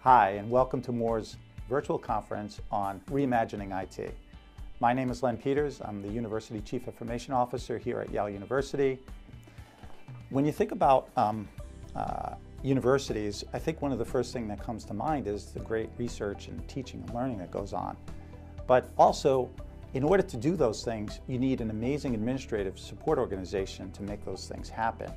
Hi, and welcome to MOR's virtual conference on reimagining IT. My name is Len Peters. I'm the University Chief Information Officer here at Yale University. When you think about universities, I think one of the first things that comes to mind is the great research and teaching and learning that goes on. But also, in order to do those things, you need an amazing administrative support organization to make those things happen.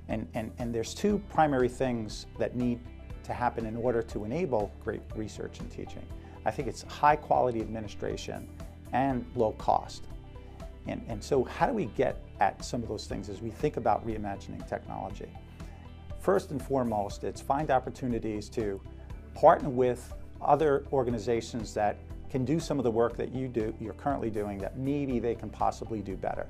And there's two primary things that need to happen in order to enable great research and teaching. I think it's high quality administration and low cost. And so how do we get at some of those things as we think about reimagining technology? First and foremost, it's find opportunities to partner with other organizations that can do some of the work that you're currently doing that maybe they can possibly do better.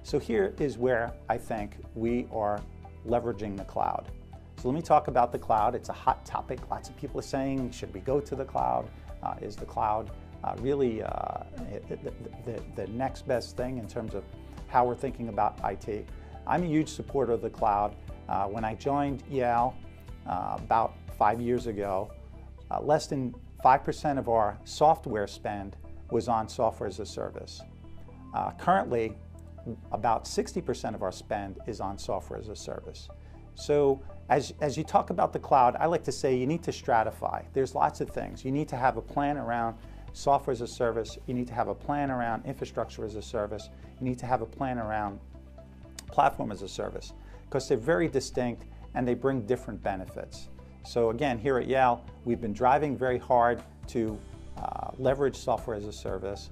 So here is where I think we are leveraging the cloud. So let me talk about the cloud. It's a hot topic. Lots of people are saying, should we go to the cloud? Is the cloud really the next best thing in terms of how we're thinking about IT? I'm a huge supporter of the cloud. When I joined Yale about 5 years ago, less than 5% of our software spend was on software as a service. Currently, about 60% of our spend is on software as a service. So as you talk about the cloud, I like to say you need to stratify. There's lots of things. You need to have a plan around software as a service. You need to have a plan around infrastructure as a service. You need to have a plan around platform as a service, because they're very distinct and they bring different benefits. So again, here at Yale, we've been driving very hard to leverage software as a service.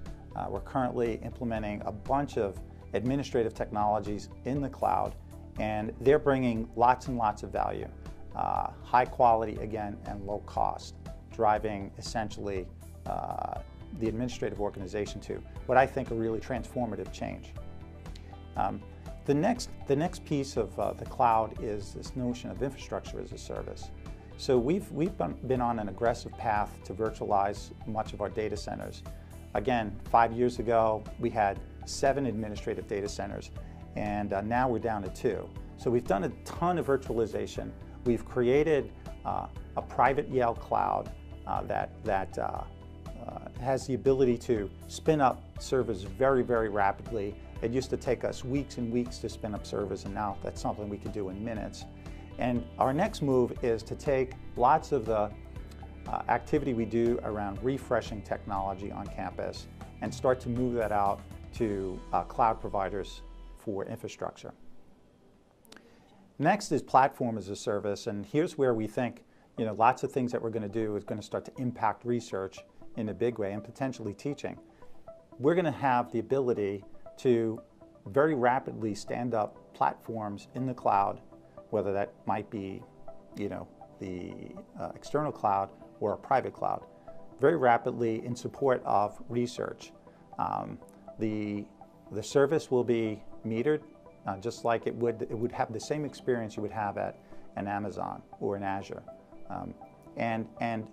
We're currently implementing a bunch of administrative technologies in the cloud, and they're bringing lots and lots of value. High quality, again, and low cost, driving essentially the administrative organization to what I think a really transformative change. The next piece of the cloud is this notion of infrastructure as a service. So we've been on an aggressive path to virtualize much of our data centers. Again, 5 years ago, we had 7 administrative data centers, and now we're down to 2. So we've done a ton of virtualization. We've created a private Yale cloud that has the ability to spin up servers very, very rapidly. It used to take us weeks and weeks to spin up servers, and now that's something we can do in minutes. And our next move is to take lots of the activity we do around refreshing technology on campus and start to move that out to cloud providers for infrastructure. Next is platform as a service, and here's where we think lots of things that we're going to do is going to start to impact research in a big way and potentially teaching. We're going to have the ability to very rapidly stand up platforms in the cloud, whether that might be the external cloud or a private cloud, very rapidly in support of research. The service will be metered, just like it would have the same experience you would have at an Amazon or an Azure. And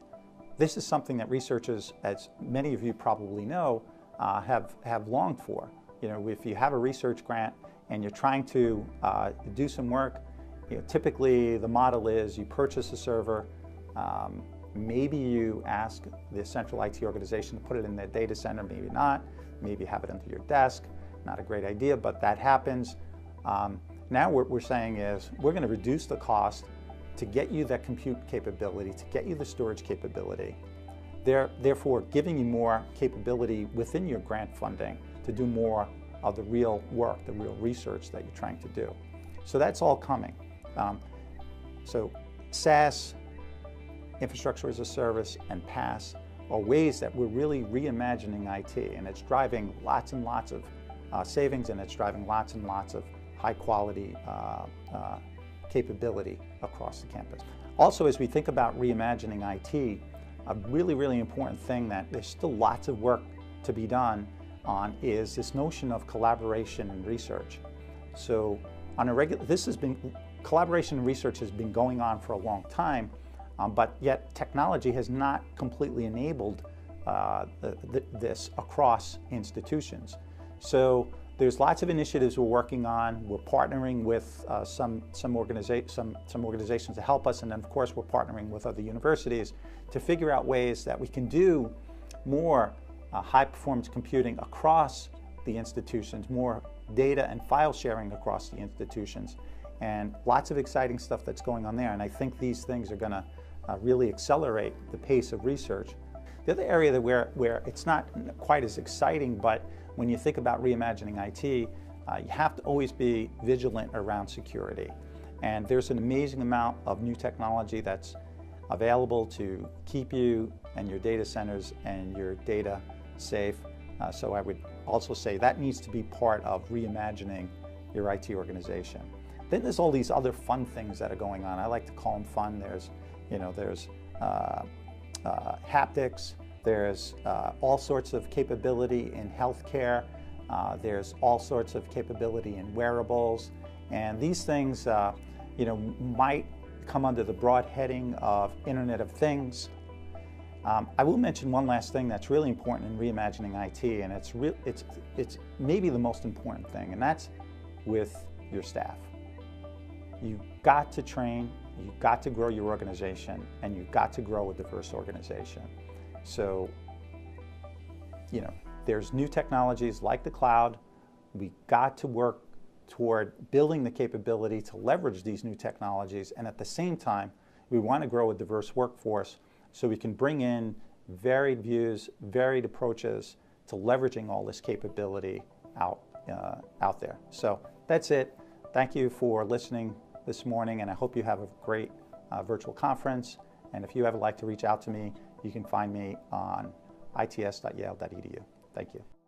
this is something that researchers, as many of you probably know, have longed for. If you have a research grant and you're trying to do some work, typically the model is you purchase a server, maybe you ask the central IT organization to put it in their data center, maybe not, maybe have it under your desk. Not a great idea, but that happens. Now what we're saying is we're going to reduce the cost to get you that compute capability, to get you the storage capability, therefore giving you more capability within your grant funding to do more of the real work, the real research that you're trying to do. So that's all coming. So SaaS, infrastructure as a service, and PaaS are ways that we're really reimagining IT, and it's driving lots and lots of savings, and it's driving lots and lots of high quality capability across the campus. Also, as we think about reimagining IT, a really, really important thing that there's still lots of work to be done on is this notion of collaboration and research. So on a collaboration and research has been going on for a long time, but yet technology has not completely enabled this across institutions. So there's lots of initiatives we're working on. We're partnering with some organizations to help us, and then of course we're partnering with other universities to figure out ways that we can do more high-performance computing across the institutions, more data and file sharing across the institutions, and lots of exciting stuff that's going on there. And I think these things are going to really accelerate the pace of research. The other area that where it's not quite as exciting, but when you think about reimagining IT, you have to always be vigilant around security. And there's an amazing amount of new technology that's available to keep you and your data centers and your data safe. So I would also say that needs to be part of reimagining your IT organization. Then there's all these other fun things that are going on. I like to call them fun. There's haptics, there's all sorts of capability in healthcare, there's all sorts of capability in wearables, and these things might come under the broad heading of Internet of Things. I will mention one last thing that's really important in reimagining IT, and it's maybe the most important thing, and that's with your staff. You've got to train, you've got to grow your organization, and you've got to grow a diverse organization. So, there's new technologies like the cloud. We've got to work toward building the capability to leverage these new technologies, and at the same time, we want to grow a diverse workforce so we can bring in varied views, varied approaches to leveraging all this capability out there. So that's it. Thank you for listening this morning, and I hope you have a great virtual conference. And if you ever like to reach out to me, you can find me on its.yale.edu. Thank you.